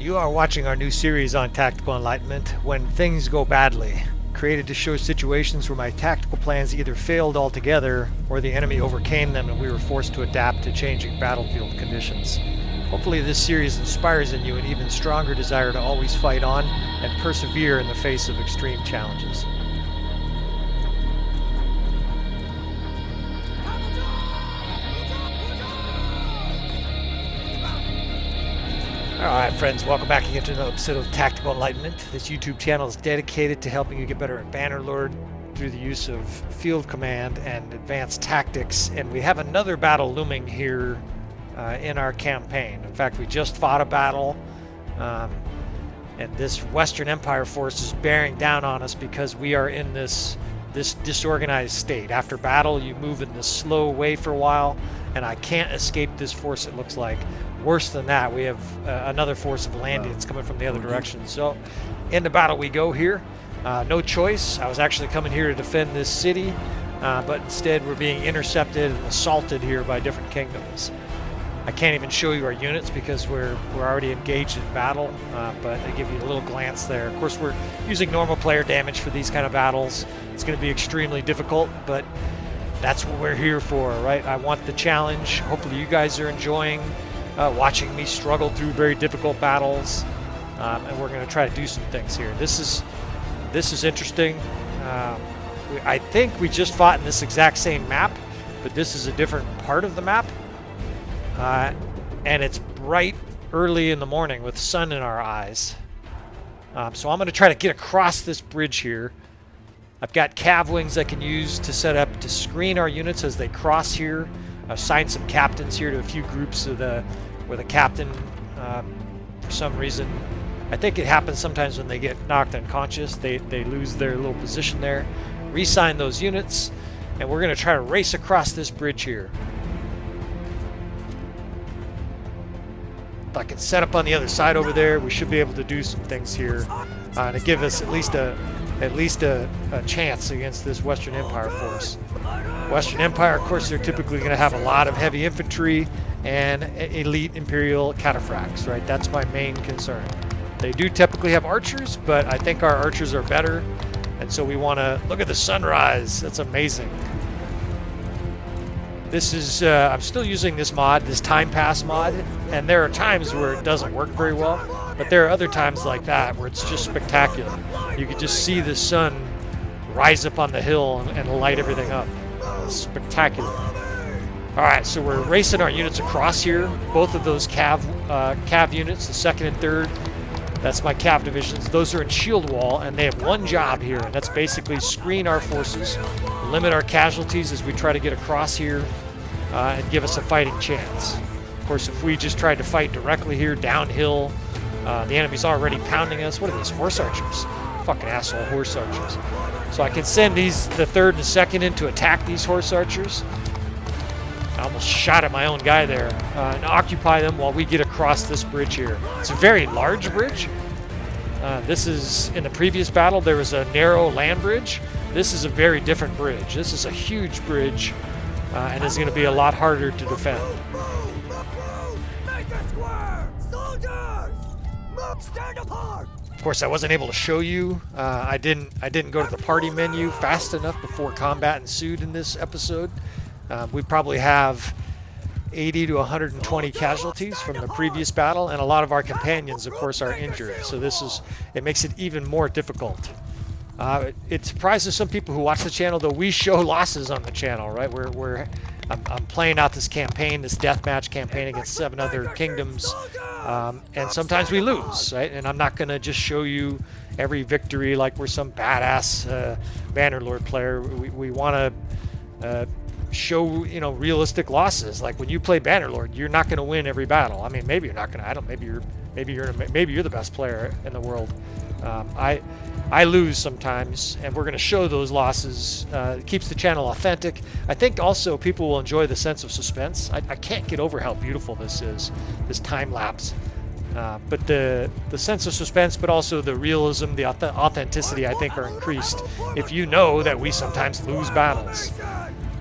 You are watching our new series on Tactical Enlightenment, When Things Go Badly, created to show situations where my tactical plans either failed altogether or the enemy overcame them and we were forced to adapt to changing battlefield conditions. Hopefully this series inspires in you an even stronger desire to always fight on and persevere in the face of extreme challenges. Alright friends, welcome back again to another episode of Tactical Enlightenment. This YouTube channel is dedicated to helping you get better at Bannerlord through the use of field command and advanced tactics, and we have another battle looming here in our campaign. In fact, we just fought a battle, and this Western Empire force is bearing down on us because we are in this disorganized state. After battle, you move in this slow way for a while, and I can't escape this force, it looks like. Worse than that, we have another force of Landians coming from the other direction. So, into battle we go here. No choice. I was actually coming here to defend this city, but instead we're being intercepted and assaulted here by different kingdoms. I can't even show you our units because we're already engaged in battle, but I give you a little glance there. Of course, we're using normal player damage for these kind of battles. It's going to be extremely difficult, but that's what we're here for, right? I want the challenge. Hopefully you guys are enjoying watching me struggle through very difficult battles, and we're going to try to do some things here. This is interesting. I think we just fought in this exact same map, but this is a different part of the map, and it's bright early in the morning with sun in our eyes. So I'm going to try to get across this bridge here. I've got cav wings I can use to set up to screen our units as they cross here. I've assigned some captains here to a few groups of where the captain, for some reason, I think it happens sometimes when they get knocked unconscious, they lose their little position there. Reassign those units, and we're going to try to race across this bridge here. If I can set up on the other side over there, we should be able to do some things here to give us at least a chance against this Western Empire force. Western Empire, of course, they're typically going to have a lot of heavy infantry and elite Imperial cataphracts, right? That's my main concern. They do typically have archers, but I think our archers are better, and so we want to look at the sunrise. That's amazing. This is, I'm still using this mod, this time pass mod, and there are times where it doesn't work very well, but there are other times like that where it's just spectacular. You can just see the sun rise up on the hill and light everything up. It's spectacular. Alright, so we're racing our units across here. Both of those cav units, the second and third, that's my cav divisions. Those are in shield wall, and they have one job here, and that's basically screen our forces, limit our casualties as we try to get across here, and give us a fighting chance. Of course, if we just tried to fight directly here, downhill, the enemy's already pounding us. What are these, horse archers? Fucking asshole horse archers. So I can send the third and second in to attack these horse archers. I almost shot at my own guy there, and occupy them while we get across this bridge here. It's a very large bridge. This is, in the previous battle, there was a narrow land bridge. This is a very different bridge. This is a huge bridge, and it's going to be a lot harder to defend. Of course, I wasn't able to show you. I didn't go to the party menu fast enough before combat ensued in this episode. We probably have 80 to 120 casualties from the previous battle, and a lot of our companions, of course, are injured. So it makes it even more difficult. It surprises some people who watch the channel, though we show losses on the channel, right? I'm playing out this campaign, this deathmatch campaign against 7 other kingdoms, and sometimes we lose, right? And I'm not going to just show you every victory like we're some badass Bannerlord player. We want to show, realistic losses. Like when you play Bannerlord, you're not going to win every battle. I mean, maybe you're not going to. I don't. Maybe you're the best player in the world. I lose sometimes, and we're going to show those losses. It keeps the channel authentic. I think also people will enjoy the sense of suspense. I can't get over how beautiful this is, this time lapse. But the sense of suspense, but also the realism, the authenticity, I think, are increased if you know that we sometimes lose battles.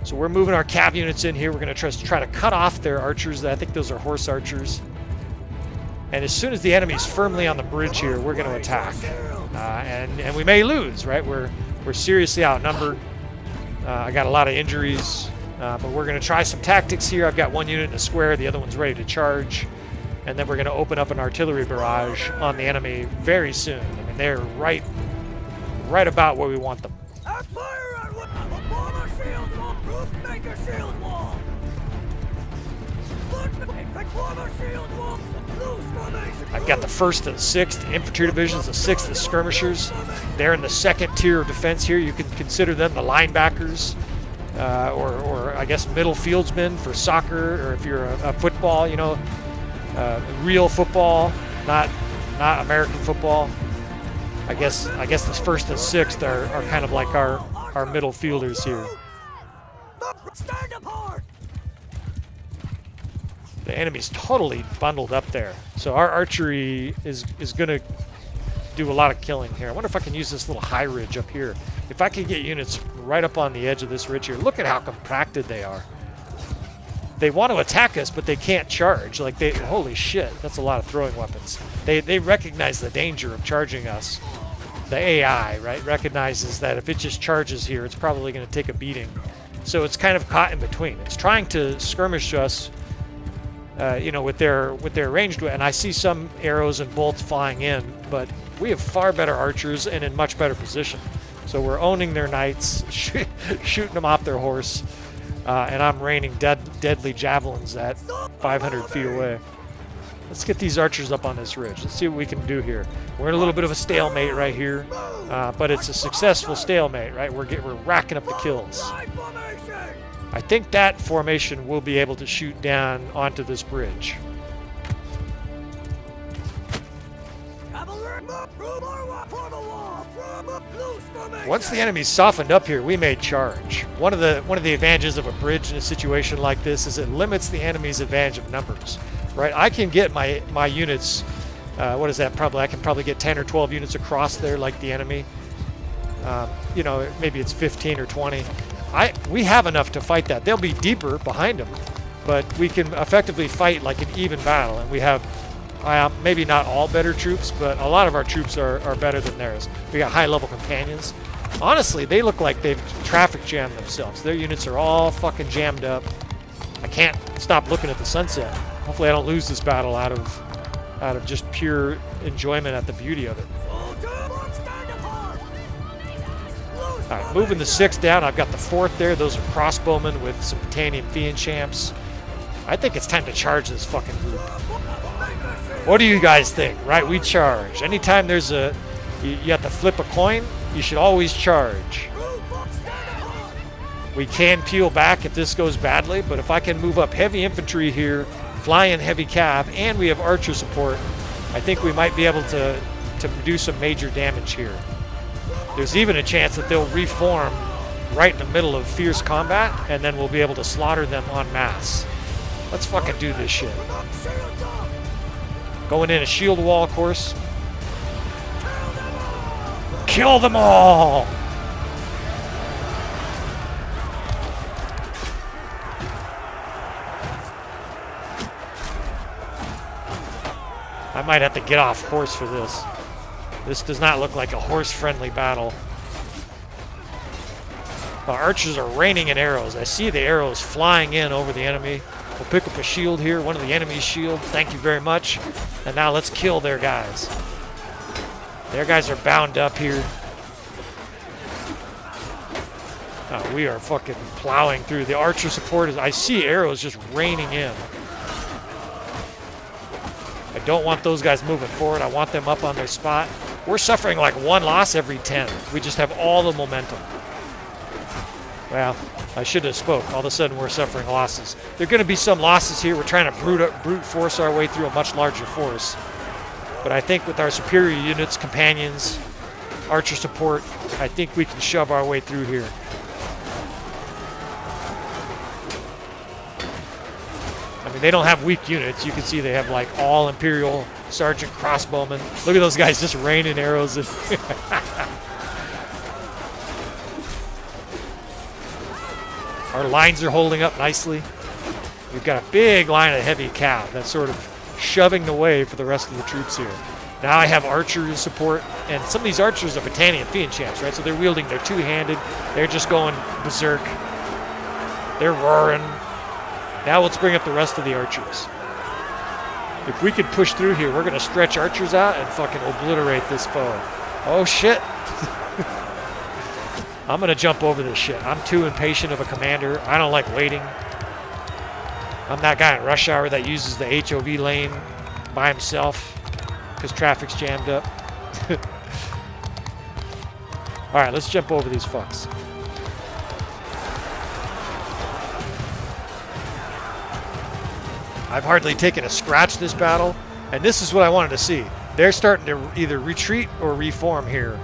So we're moving our cav units in here. We're going to try to cut off their archers. I think those are horse archers. And as soon as the enemy's firmly on the bridge here, we're going to attack. And we may lose, right? We're seriously outnumbered. I got a lot of injuries, but we're going to try some tactics here. I've got one unit in a square, the other one's ready to charge. And then we're going to open up an artillery barrage on the enemy very soon. I mean, they're right about where we want them. I've got the 1st and 6th Infantry Divisions, the 6th the Skirmishers. They're in the 2nd tier of defense here. You can consider them the linebackers, or I guess middle fieldsmen for soccer, or if you're a football, you know, real football, not American football. I guess the 1st and 6th are kind of like our middle fielders here. The enemy's totally bundled up there. So our archery is going to do a lot of killing here. I wonder if I can use this little high ridge up here. If I can get units right up on the edge of this ridge here. Look at how compacted they are. They want to attack us, but they can't charge. Like, holy shit, that's a lot of throwing weapons. They recognize the danger of charging us. The AI, right, recognizes that if it just charges here, it's probably going to take a beating. So it's kind of caught in between. It's trying to skirmish us, you know, with their ranged, and I see some arrows and bolts flying in, but we have far better archers and in much better position. So we're owning their knights, shooting them off their horse, and I'm raining deadly javelins at 500 feet away. Let's get these archers up on this ridge. Let's see what we can do here. We're in a little bit of a stalemate right here, but it's a successful stalemate, right? We're racking up the kills. I think that formation will be able to shoot down onto this bridge. Once the enemy's softened up here, we may charge. One of the advantages of a bridge in a situation like this is it limits the enemy's advantage of numbers, right? I can get my units. What is that? I can probably get 10 or 12 units across there, like the enemy. You know, maybe it's 15 or 20. We have enough to fight that. They'll be deeper behind them, but we can effectively fight like an even battle. And we have maybe not all better troops, but a lot of our troops are better than theirs. We got high-level companions. Honestly, they look like they've traffic jammed themselves. Their units are all fucking jammed up. I can't stop looking at the sunset. Hopefully I don't lose this battle out of just pure enjoyment at the beauty of it. All right, moving the 6th down. I've got the 4th there. Those are crossbowmen with some Britannian Fian champs. I think it's time to charge this fucking group. What do you guys think? Right, we charge. Anytime there's you have to flip a coin, you should always charge. We can peel back if this goes badly, but if I can move up heavy infantry here, fly in heavy cav, and we have archer support, I think we might be able to do some major damage here. There's even a chance that they'll reform right in the middle of fierce combat, and then we'll be able to slaughter them en masse. Let's fucking do this shit. Going in a shield wall, of course. Kill them all! I might have to get off horse for this. This does not look like a horse-friendly battle. Our archers are raining in arrows. I see the arrows flying in over the enemy. We'll pick up a shield here, one of the enemy's shield. Thank you very much. And now let's kill their guys. Their guys are bound up here. We are fucking plowing through. The archer support is... I see arrows just raining in. I don't want those guys moving forward. I want them up on their spot. We're suffering like one loss every 10. We just have all the momentum. Well, I should have spoke. All of a sudden, we're suffering losses. There are going to be some losses here. We're trying to brute force our way through a much larger force. But I think with our superior units, companions, archer support, I think we can shove our way through here. I mean, they don't have weak units. You can see they have like all Imperial Sergeant crossbowmen. Look at those guys just raining arrows. Our lines are holding up nicely. We've got a big line of heavy cav that sort of shoving the way for the rest of the troops here. Now I have archer support, and some of these archers are Battanian Fiend champs, right? So they're wielding their two-handed. They're just going berserk. They're roaring. Now let's bring up the rest of the archers. If we could push through here, we're going to stretch archers out and fucking obliterate this foe. Oh, shit. I'm going to jump over this shit. I'm too impatient of a commander. I don't like waiting. I'm that guy in rush hour that uses the HOV lane by himself because traffic's jammed up. All right, let's jump over these fucks. I've hardly taken a scratch this battle, and this is what I wanted to see. They're starting to either retreat or reform here.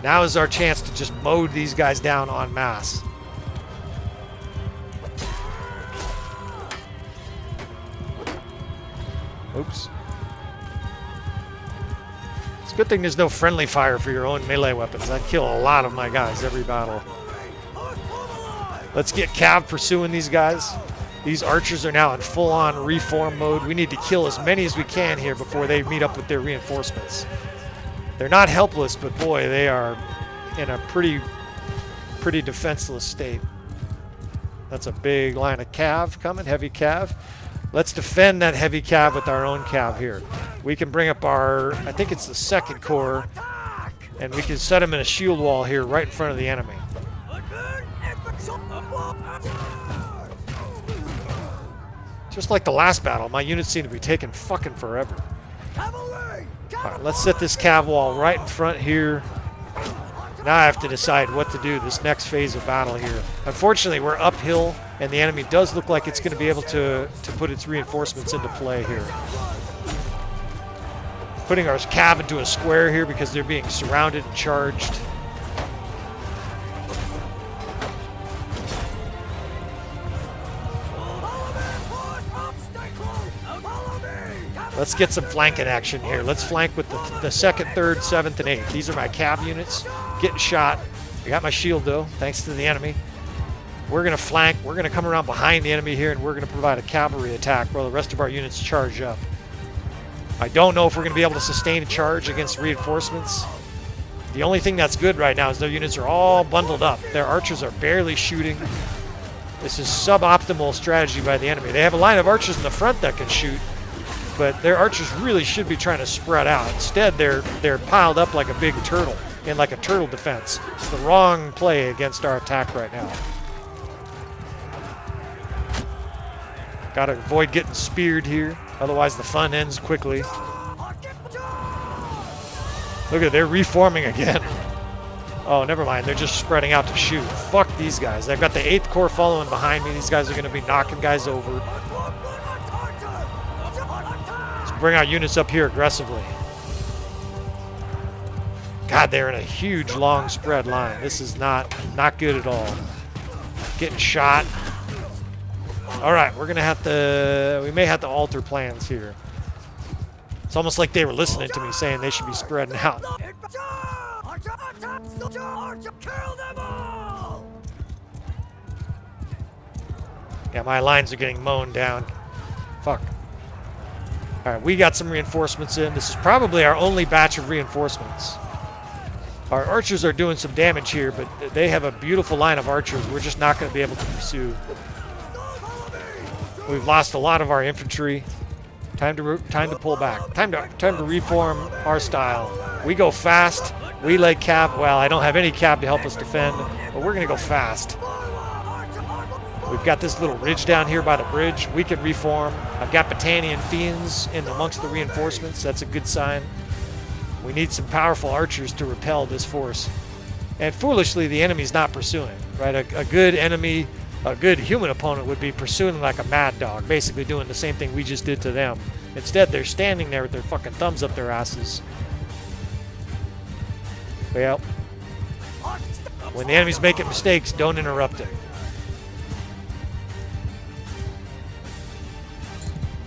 Now is our chance to just mow these guys down en masse. Oops. It's a good thing there's no friendly fire for your own melee weapons. I'd kill a lot of my guys every battle. Let's get Cav pursuing these guys. These archers are now in full-on reform mode. We need to kill as many as we can here before they meet up with their reinforcements. They're not helpless, but boy, they are in a pretty defenseless state. That's a big line of Cav coming, heavy Cav. Let's defend that heavy Cav with our own Cav here. We can bring up our, I think it's the 2nd Corps, and we can set them in a shield wall here right in front of the enemy. Just like the last battle, my units seem to be taking fucking forever. Alright, let's set this Cav wall right in front here. Now I have to decide what to do this next phase of battle here. Unfortunately, we're uphill, and the enemy does look like it's going to be able to put its reinforcements into play here. Putting our Cav into a square here because they're being surrounded and charged. Let's get some flanking action here. Let's flank with the 2nd, 3rd, 7th, and 8th. These are my Cav units getting shot. I got my shield, though, thanks to the enemy. We're going to flank. We're going to come around behind the enemy here, and we're going to provide a cavalry attack while the rest of our units charge up. I don't know if we're going to be able to sustain a charge against reinforcements. The only thing that's good right now is their units are all bundled up. Their archers are barely shooting. This is suboptimal strategy by the enemy. They have a line of archers in the front that can shoot, but their archers really should be trying to spread out. Instead, they're piled up like a big turtle in like a turtle defense. It's the wrong play against our attack right now. Gotta avoid getting speared here, otherwise the fun ends quickly. Look at, they're reforming again. Oh, never mind, they're just spreading out to shoot. Fuck these guys. I've got the 8th Corps following behind me. These guys are gonna be knocking guys over. Let's bring our units up here aggressively. God, they're in a huge long spread line. This is not good at all. Getting shot. All right, we're gonna have to, we may have to alter plans here. It's almost like they were listening to me saying they should be spreading out. Yeah, my lines are getting mown down. Fuck. All right, we got some reinforcements in. This is probably our only batch of reinforcements. Our archers are doing some damage here, but they have a beautiful line of archers. We're just not going to be able to pursue. We've lost a lot of our infantry. Time to pull back. Time to reform our style. We go fast. We lay Cav. Well, I don't have any Cav to help us defend, but we're going to go fast. We've got this little ridge down here by the bridge. We can reform. I've got Battanian Fiends in amongst the reinforcements. That's a good sign. We need some powerful archers to repel this force. And foolishly, the enemy's not pursuing, right? A good enemy, a good human opponent would be pursuing like a mad dog, basically doing the same thing we just did to them. Instead, they're standing there with their fucking thumbs up their asses. Well, when the enemy's making mistakes, don't interrupt it.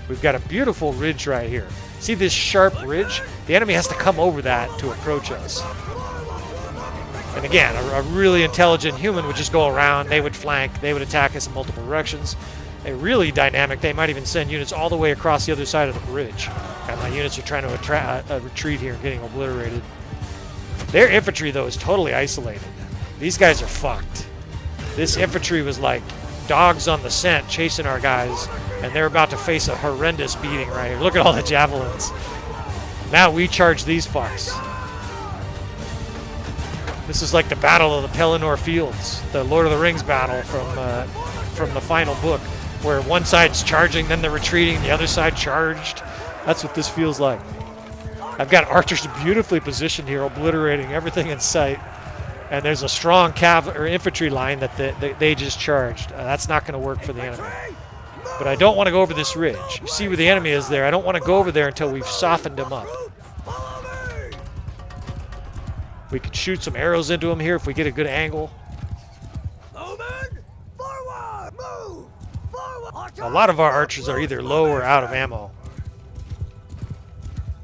We've got a beautiful ridge right here. See this sharp ridge? The enemy has to come over that to approach us. And again, a really intelligent human would just go around, they would flank, they would attack us in multiple directions. really dynamic, they might even send units all the way across the other side of the bridge. And my units are trying to retreat here and getting obliterated. Their infantry, though, is totally isolated. These guys are fucked. This infantry was like dogs on the scent chasing our guys, and they're about to face a horrendous beating right here. Look at all the javelins. Now we charge these fucks. This is like the Battle of the Pelennor Fields, the Lord of the Rings battle from the final book, where one side's charging, then they're retreating, the other side charged. That's what this feels like. I've got archers beautifully positioned here, obliterating everything in sight. And there's a strong infantry line that they just charged. That's not going to work for the enemy. But I don't want to go over this ridge. You see where the enemy is there. I don't want to go over there until we've softened them up. We could shoot some arrows into them here if we get a good angle. A lot of our archers are either low or out of ammo.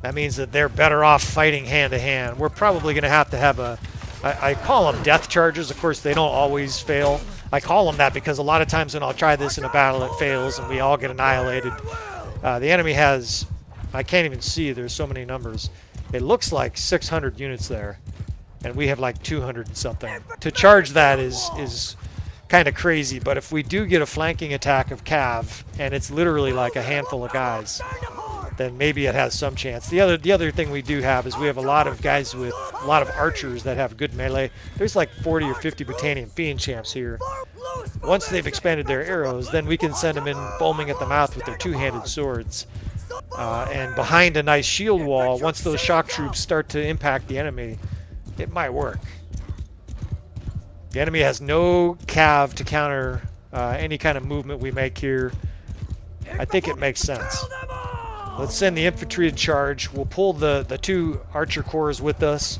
That means that they're better off fighting hand to hand. We're probably going to have a... I call them death charges. Of course, they don't always fail. I call them that because a lot of times when I'll try this in a battle, it fails and we all get annihilated. The enemy has... I can't even see. There's so many numbers. It looks like 600 units there. And we have like 200 and something. To charge that is kind of crazy. But if we do get a flanking attack of Cav, and it's literally like a handful of guys, then maybe it has some chance. The other thing we do have is we have a lot of guys with a lot of archers that have good melee. There's like 40 or 50 Britannian fiend champs here. Once they've expanded their arrows, then we can send them in foaming at the mouth with their two-handed swords. And behind a nice shield wall, once those shock troops start to impact the enemy, it might work. The enemy has no cav to counter any kind of movement we make here. I think it makes sense. Let's send the infantry to charge. We'll pull the two archer corps with us.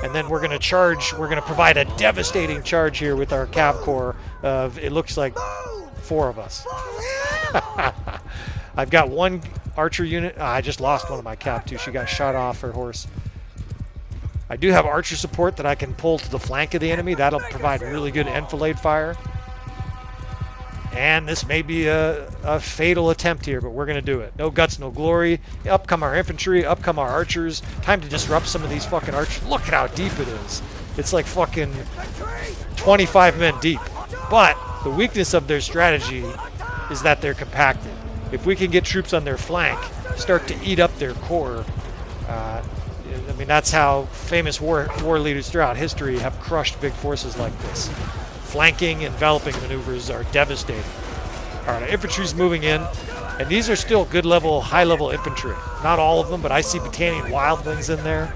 And then we're going to charge. We're going to provide a devastating charge here with our cav corps of, it looks like, 4 of us. I've got one archer unit. I just lost one of my cav too. She got shot off her horse. I do have archer support that I can pull to the flank of the enemy. That'll provide really good enfilade fire. And this may be a fatal attempt here, but we're going to do it. No guts, no glory. Up come our infantry. Up come our archers. Time to disrupt some of these fucking archers. Look at how deep it is. It's like fucking 25 men deep. But the weakness of their strategy is that they're compacted. If we can get troops on their flank, start to eat up their core, I mean, that's how famous war leaders throughout history have crushed big forces like this. Flanking, enveloping maneuvers are devastating. All right, our infantry's moving in, and these are still good level, high level infantry. Not all of them, but I see Battanian wildlings in there.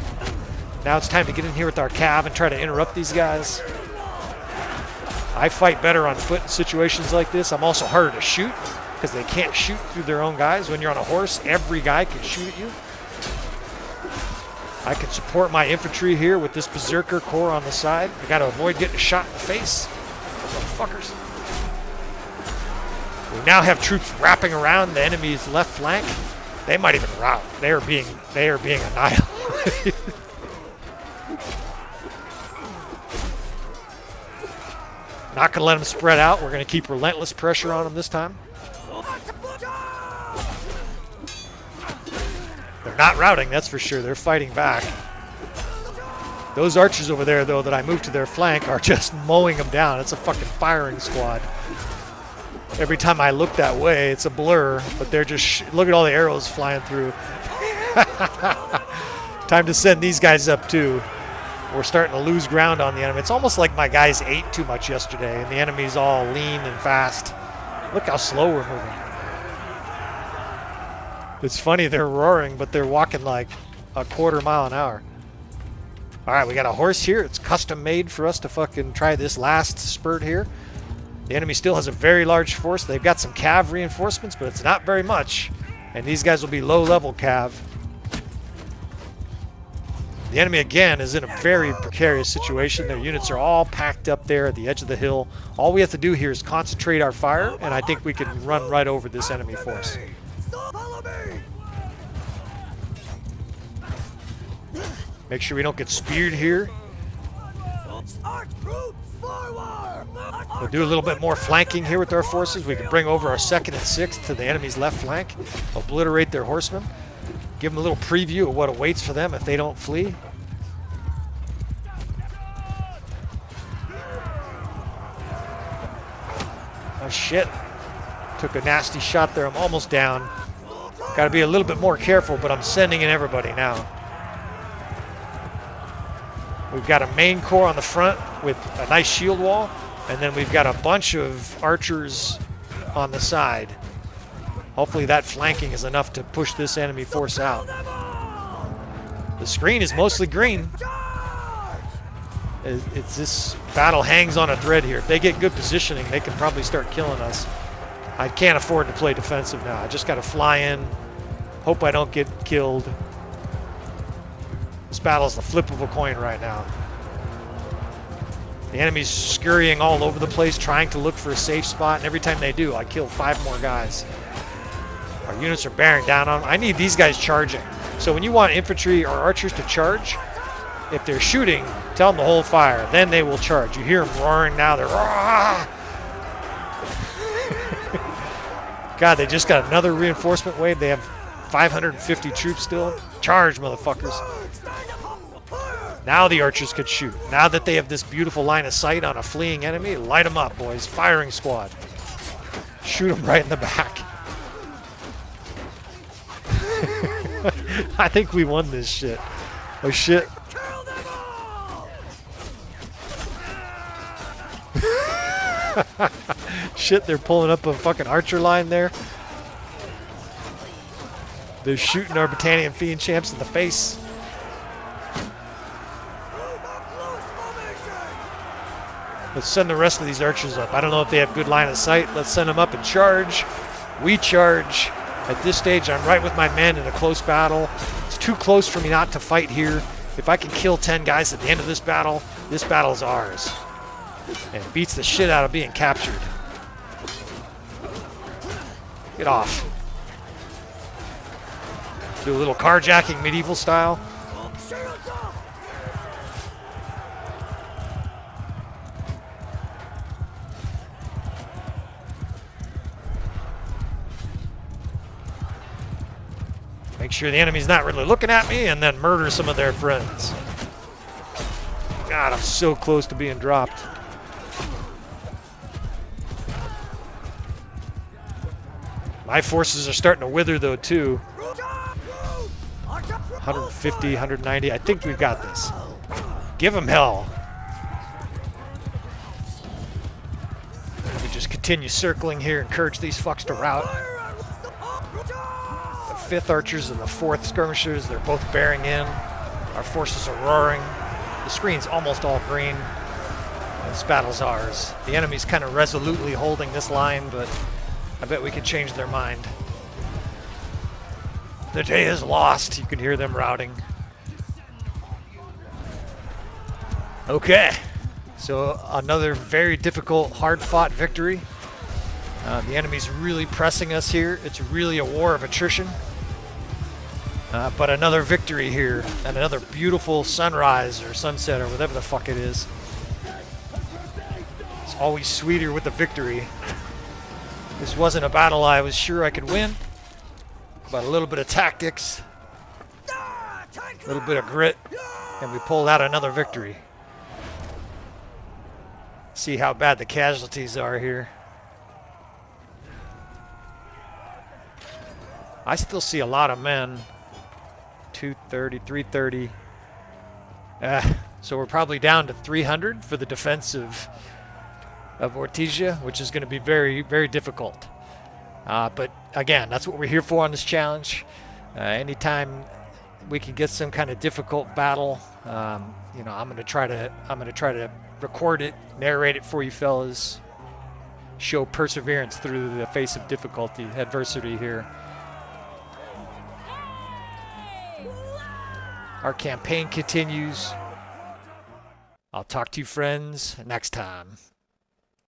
Now it's time to get in here with our cav and try to interrupt these guys. I fight better on foot in situations like this. I'm also harder to shoot because they can't shoot through their own guys. When you're on a horse, every guy can shoot at you. I can support my infantry here with this Berserker Corps on the side. I got to avoid getting shot in the face. Motherfuckers. We now have troops wrapping around the enemy's left flank. They might even rout. They are being annihilated. Not going to let them spread out. We're going to keep relentless pressure on them this time. They're not routing, that's for sure. They're fighting back. Those archers over there, though, that I moved to their flank are just mowing them down. It's a fucking firing squad. Every time I look that way, it's a blur, but they're just... look at all the arrows flying through. Time to send these guys up, too. We're starting to lose ground on the enemy. It's almost like my guys ate too much yesterday, and the enemy's all lean and fast. Look how slow we're moving. It's funny, they're roaring, but they're walking like a quarter mile an hour. All right, we got a horse here. It's custom made for us to fucking try this last spurt here. The enemy still has a very large force. They've got some cav reinforcements, but it's not very much. And these guys will be low-level cav. The enemy, again, is in a very precarious situation. Their units are all packed up there at the edge of the hill. All we have to do here is concentrate our fire, and I think we can run right over this enemy force. Make sure we don't get speared here. We'll do a little bit more flanking here with our forces. We can bring over our 2nd and 6th to the enemy's left flank, obliterate their horsemen, give them a little preview of what awaits for them if they don't flee. Oh shit. Took a nasty shot there. I'm almost down. Got to be a little bit more careful, but I'm sending in everybody now. We've got a main corps on the front with a nice shield wall, and then we've got a bunch of archers on the side. Hopefully that flanking is enough to push this enemy force out. The screen is mostly green. This battle hangs on a thread here. If they get good positioning, they can probably start killing us. I can't afford to play defensive now. I just got to fly in, hope I don't get killed. This battle's the flip of a coin right now. The enemy's scurrying all over the place, trying to look for a safe spot, and every time they do, I kill 5 more guys. Our units are bearing down on them. I need these guys charging. So when you want infantry or archers to charge, if they're shooting, tell them to hold fire. Then they will charge. You hear them roaring now. They're roar. God, they just got another reinforcement wave. They have 550 troops still. Charge, motherfuckers. Now the archers could shoot. Now that they have this beautiful line of sight on a fleeing enemy, light them up, boys. Firing squad. Shoot them right in the back. I think we won this shit. Oh, shit. Shit, they're pulling up a fucking archer line there. They're shooting our Britannian Fiend champs in the face. Let's send the rest of these archers up. I don't know if they have good line of sight. Let's send them up and charge. We charge. At this stage, I'm right with my men in a close battle. It's too close for me not to fight here. If I can kill 10 guys at the end of this battle is ours. And it beats the shit out of being captured. Get off. Do a little carjacking medieval style. Make sure the enemy's not really looking at me, and then murder some of their friends. God, I'm so close to being dropped. My forces are starting to wither, though, too. 150, 190. I think we've got this. Give them hell. We just continue circling here, encourage these fucks to rout. The 5th archers and the 4th skirmishers, they're both bearing in. Our forces are roaring. The screen's almost all green. This battle's ours. The enemy's kind of resolutely holding this line, but I bet we could change their mind. The day is lost. You can hear them routing. Okay. So another very difficult, hard-fought victory. The enemy's really pressing us here. It's really a war of attrition. But another victory here, and another beautiful sunrise or sunset or whatever the fuck it is. It's always sweeter with the victory. This wasn't a battle I was sure I could win, but a little bit of tactics, a little bit of grit, and we pulled out another victory. See how bad the casualties are here. I still see a lot of men. 230, 330. So we're probably down to 300 for the defense of Ortygia, which is going to be very, very difficult. But again, that's what we're here for on this challenge. Anytime we can get some kind of difficult battle, you know, I'm going to try to record it, narrate it for you fellas, show perseverance through the face of difficulty, adversity here. Our campaign continues. I'll talk to you friends next time.